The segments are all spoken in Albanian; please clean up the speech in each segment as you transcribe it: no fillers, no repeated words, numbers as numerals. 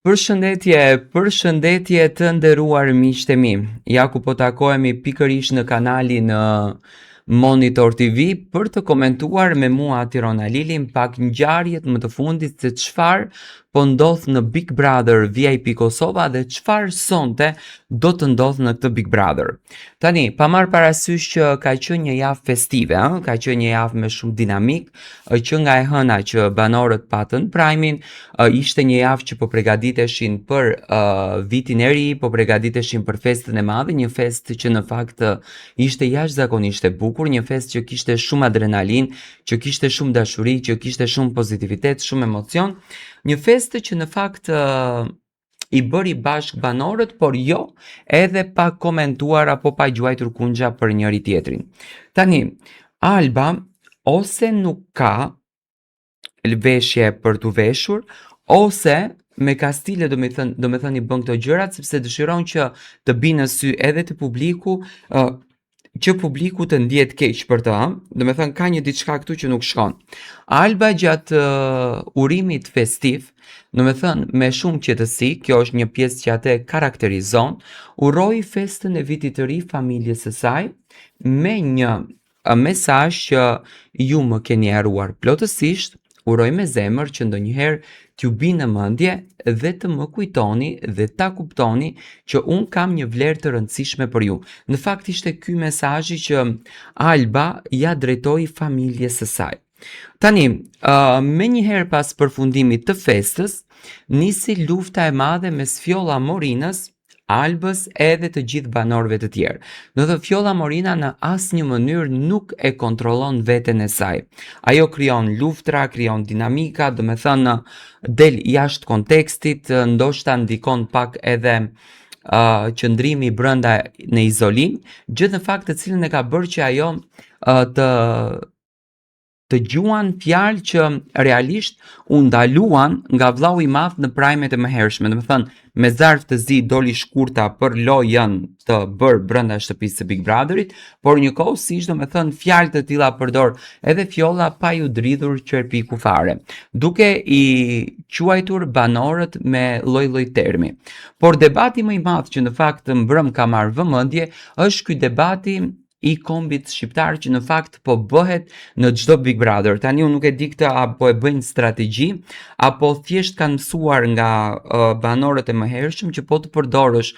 Përshëndetje të nderuar miqtë e mi. Ja ku po takohemi pikërisht në kanalin Monitor TV për të komentuar me mua Tirona Lilin pak ngjarjet më të fundit se çfarë po ndodh në Big Brother VIP Kosova dhe çfarë sonte do të ndodh në këtë Big Brother. Tani, pa marrë parasysh që ka qenë një javë festive, ka qenë një javë me shumë dinamik, që nga e hëna që banorët patën Prime-in, ishte një javë që po përgatiteshin për vitin e ri, po përgatiteshin për festën e madhe, një festë që në fakt ishte jashtëzakonisht e bukur, një festë që kishte shumë adrenalin, që kishte shumë dashuri, që kishte shumë pozitivitet, shumë emocion, një festë që në fakt i bëri bashk banorët, por jo edhe pa komentuar apo pa gjuajtur kundja për njëri tjetrin. Tani, Alba ose nuk ka veshje për të veshur, ose me kastile do me thënë i bën këto gjërat sepse dëshiron që të binë në sy edhe të publiku, që publiku të ndjet keq për të, do me thënë ka një diçka këtu që nuk shkon. Alba gjatë urimit festiv, do me thënë me shumë qetësi, kjo është një pjesë që atë karakterizon, uroi festën e vitit të ri familjes së saj me një mesazh që ju më keni haruar plotësisht, uroj me zemër që ndonjëherë t'ju binë në mendje dhe të më kujtoni dhe ta kuptoni që unë kam një vlerë të rëndësishme për ju. Në fakt ishte ky mesazhi që Alba ja drejtoi familjes së saj. Tani, me njëherë pas përfundimit të festës, nisi lufta e madhe mes Fjolla Morinës, Albës edhe të gjithë banorëve të tjerë. Do të Fjolla Morina në asnjë mënyrë nuk e kontrollon veten e saj. Ajo krijon luftra, krijon dinamika, do me thënë del jashtë kontekstit, ndoshta ndikon pak edhe qëndrimi brenda në izolim, gjë në fakt të cilën e ka bërë që ajo të gjuan fjalë që realisht u ndaluan nga vllau i madh në Prime-et e mëhershme. Do të thënë, me zarf të zi doli shkurta për lojën të bërë brenda shtëpisë së Big Brotherit, por njëkohësisht do të thënë fjalë të tilla përdor edhe Fjolla pa ju dridhur qerpiku fare, duke i quajtur banorët me lloj-lloj termi. Por debati më i madh që në fakt mbrëm ka marrë vëmendje është ky debati i kombit shqiptar që në fakt po bëhet në çdo Big Brother. Tani unë nuk e di këtë apo e bëjnë strategji, apo thjesht kanë mësuar nga banorët e mëhershëm që po të përdorësh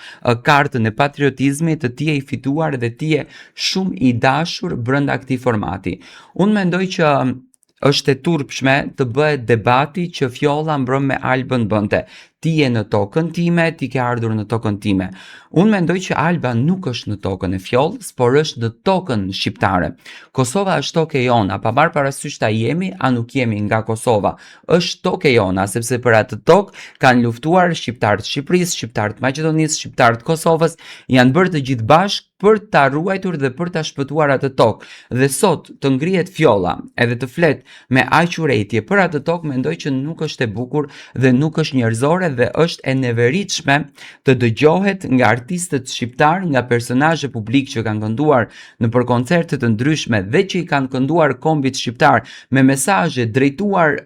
kartën e patriotizmit të tije i fituar dhe tije shumë i dashur brenda këtij formati. Unë mendoj që është e turpshme të bëhet debati që Fjolla mbrëm me Albën bënte. Ti je në tokën time, ti ke ardhur në tokën time. Unë mendoj që Alba nuk është në tokën e Fjollës, por është në tokën shqiptare. Kosova është tokë e jona, pa marrë parasysh ta jemi, a nuk jemi nga Kosova. Është tokë e jona, sepse për atë tokë kanë luftuar shqiptarët Shqipërisë, shqiptarët Maqedonisë, shqiptarët Kosovës, janë bërë të gjithë bashkë për ta ruajtur dhe për ta shpëtuar atë tokë. Dhe sot të ngrihet Fjolla edhe të flet me aq urrëtie për atë tokë, mendoj që nuk është e bukur dhe nuk është njerëzore dhe është e neveritshme të dëgjohet nga artistët shqiptar, nga personazhe publik që kanë kënduar në për koncerte të ndryshme dhe që i kanë kënduar kombit shqiptar me mesazhe drejtuar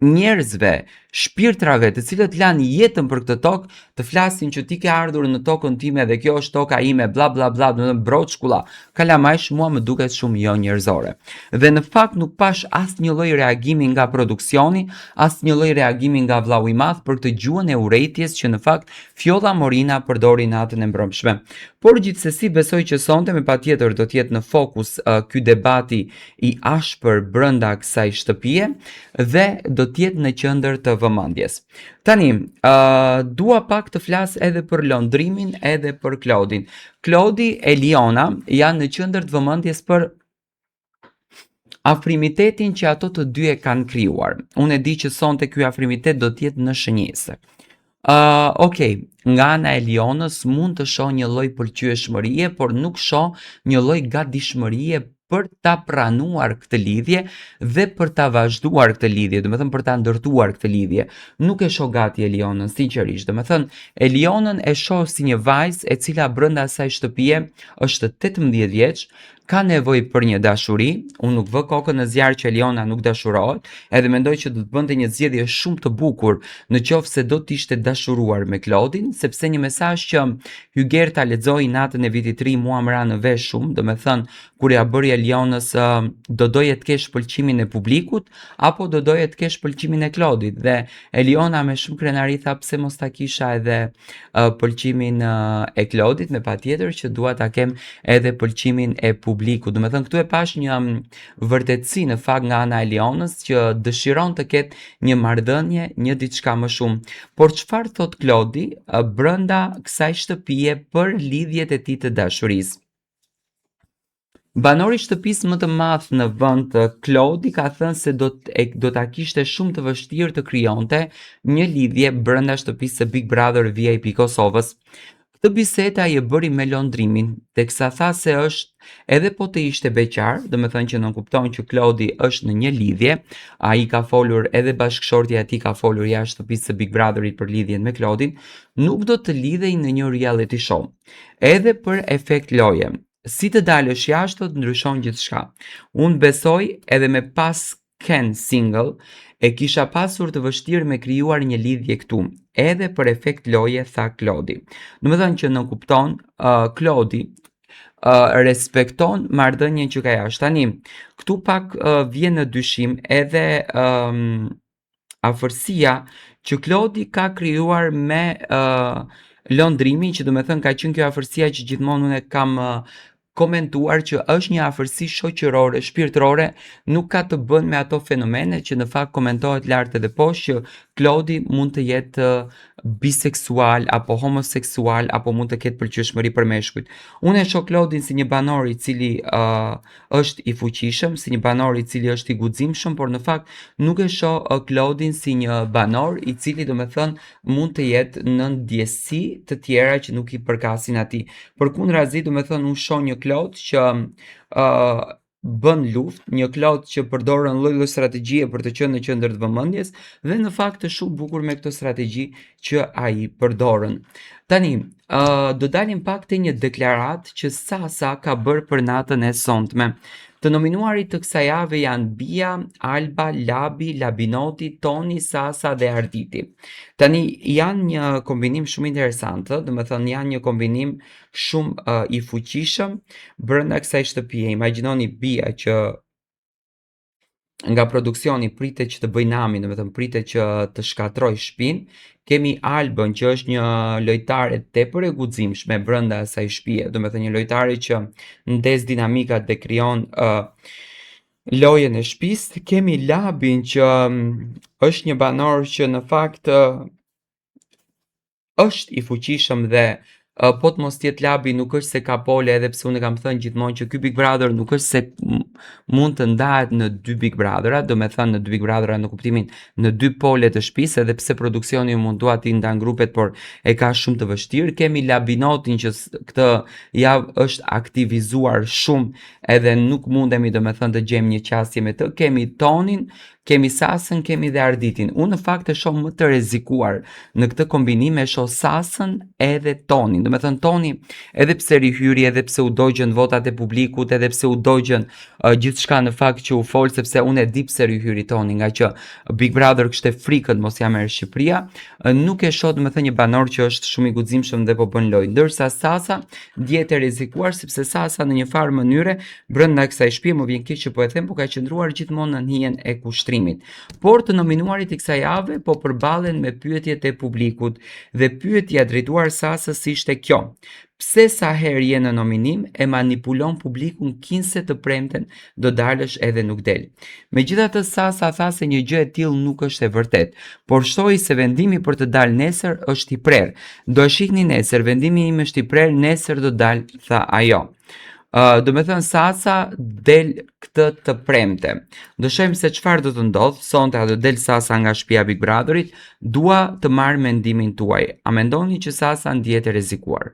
njerëzve, shpirtrave të cilët lanë jetën për këtë tokë, të flasin që ti ke ardhur në tokën time dhe kjo është toka ime, bla bla bla, në broçkulla, kalamajsh, mua më duket shumë jo njerëzore. Dhe në fakt nuk pash asnjë lloj reagimi nga produksioni, asnjë lloj reagimi nga vllau i madh për këtë gjuhën e urrëties që në fakt Fjolla Morina përdori natën e mbrëmshme. Por gjithsesi besoj që sonte me patjetër do të jetë në fokus ky debati i ashpër brenda kësaj shtëpie dhe do të jetë në qendër të vëmendjes. Tani, dua pak të flas edhe për londrimin edhe për Klodin. Klodi e Liona janë në qendër të vëmendjes për afrimitetin që ato të dy e kanë krijuar. Unë e di që sonte ky afrimitet do të jetë në shënjesë. Okej, nga ana e Lionës mund të shoh një lloj pëlqyeshmërie, por nuk shoh një lloj gatishmërie për ta pranuar këtë lidhje dhe për ta vazhduar këtë lidhje, do të thënë për ta ndërtuar këtë lidhje. Nuk e shoh gati Elionën, sinqerisht, do të thënë Elionën e shoh si një vajzë e cila brenda asaj shtëpie është 18 vjeç, ka nevojë për një dashuri, unë nuk vë kokën në zjarr që Eliona nuk dashurohet, edhe mendoj që do të bënte një zgjedhje shumë të bukur në qoftë se do të ishte dashuruar me Claudin, sepse një mesazh që Hygerta lexoi natën e vitit të ri mua më ra në vesh shumë, do me thënë kur ja bëri Elionës do doje të kesh pëlqimin e publikut apo do doje të kesh pëlqimin e Claudit, dhe Eliona me shumë krenari tha pse mos ta kisha edhe pëlqimin e Claudit, me patjetër që dua ta kem edhe pëlqimin e publikut. Do me thënë këtu e pash një vërtetësi në fakt nga ana e Elionës që dëshiron të ketë një marrëdhënie, një diçka më shumë. Por çfarë thot Claudi brenda kësaj shtëpie për lidhjet e tij të dashurisë? Banori i shtëpisë më të madh në vend, Claudi, ka thënë se do ta kishte shumë të vështirë të krijonte një lidhje brenda shtëpisë së Big Brother VIP Kosovës. Këtë bisedë ai e bëri me Londrimin, teksa tha se është edhe po të ishte beqar, do me thënë që nuk kupton që Claudi është në një lidhje, ai ka folur edhe bashkëshortja e tij ka folur jashtë shtëpisë së Big Brotherit për lidhjen me Claudin, nuk do të lidhej në një reality show. Edhe për efekt loje. Si të dalësh jashtë të ndryshon gjithçka. Unë besoj edhe me pas Ken single e kisha pasur të vështirë me krijuar një lidhje këtu, edhe për efekt loje, tha Claudi. Do me thënë që në kupton, Claudi respekton marrëdhënien që ka jashtë. Tani, këtu pak vjen në dyshim edhe afërsia që Claudi ka krijuar me Londrimin, që do me thënë ka qenë kjo afërsia që gjithmonë unë kam komentuar që është një afërsi shoqërore, shpirtërore, nuk ka të bën me ato fenomene që në fakt komentohet lart edhe poshtë që Claudi mund të jetë biseksual apo homoseksual apo mund të ketë pëlqyeshmëri për meshkujt. Unë e shoh Claudin si një banor i cili është i fuqishëm, si një banor i cili është i guximshëm, por në fakt nuk e shoh Claudin si një banor i cili do me thënë mund të jetë në ndjesi të tjera që nuk i përkasin atij. Përkundrazi, do me thënë unë shoh një Claud që bën luftë, një Claud që përdorën lloj-lloj strategjie për të qenë në qendër të vëmendjes dhe në fakt është shumë bukur me këtë strategji që ai përdorën. Tani, do dalim pak te një deklaratë që Sasa ka bërë për natën e sonte. Të nominuarit të kësaj jave janë Bia, Alba, Labi, Labinoti, Toni, Sasa dhe Arditi. Tani janë një kombinim shumë interesant, do me thënë janë një kombinim shumë i fuqishëm brenda kësaj shtëpie. Imagjinoni Bia që nga produksioni pritet që të bëj namin, do me thënë pritet që të shkatroj shtëpinë. Kemi Albën që është një lojtare tepër e guximshme brenda asaj shtëpie, do me thënë një lojtare që ndes dinamikat dhe krijon lojën e shtëpisë. Kemi Labin që është një banor që në fakt është i fuqishëm dhe po të mos jetë Labi nuk është se ka pole, edhe pse unë kam thënë gjithmonë që ky Big Brother nuk është se mund të ndahet në dy Big Brothera, do me thënë në dy Big Brothera në kuptimin në dy pole të shtëpisë, edhe pse produksioni mundua t'i ndan grupet, por e ka shumë të vështirë. Kemi Labinotin që këtë javë është aktivizuar shumë edhe nuk mundemi do me thënë të gjejmë një qasje me të. Kemi Tonin, kemi Sasën, kemi dhe Arditin. Unë në fakt e shoh më të rrezikuar në këtë kombinim, e shoh Sasën edhe Tonin. Do me thënë Toni, edhe pse rihyri, edhe pse u dogjën votat e publikut, edhe pse u dogjën gjithçka në fakt që u fol, sepse unë e di pse rihyri Toni, nga që Big Brother kishte frikën mos ja merr Shqipëria, nuk e shoh do me thënë një banor që është shumë i guximshëm dhe po bën lojë. Ndërsa Sasa dihet e rrezikuar, sepse Sasa në një farë mënyre brenda kësaj shtëpie, më vjen keq që po e them, po ka qëndruar gjithmonë në hijen e kushtrimit. Por të nominuarit i kësaj jave po përballen me pyetjet e publikut dhe pyetja drejtuar Sasës ishte kjo: pse sa herë je në nominim e manipulon publikun kinse të premten do dalësh edhe nuk del. Megjithatë Sasa tha se një gjë e tillë nuk është e vërtet, por shtoi se vendimi për të dalë nesër është i prerë. Do e shihni nesër, vendimi im është i prerë, nesër do dal, tha ajo. Do me thënë Sasa del këtë të premte. Do shohim se çfarë do të ndodh. Sonte a do del Sasa nga shtëpia Big Brotherit? Dua të marr mendimin tuaj. A mendoni që Sasa ndihet e rrezikuar?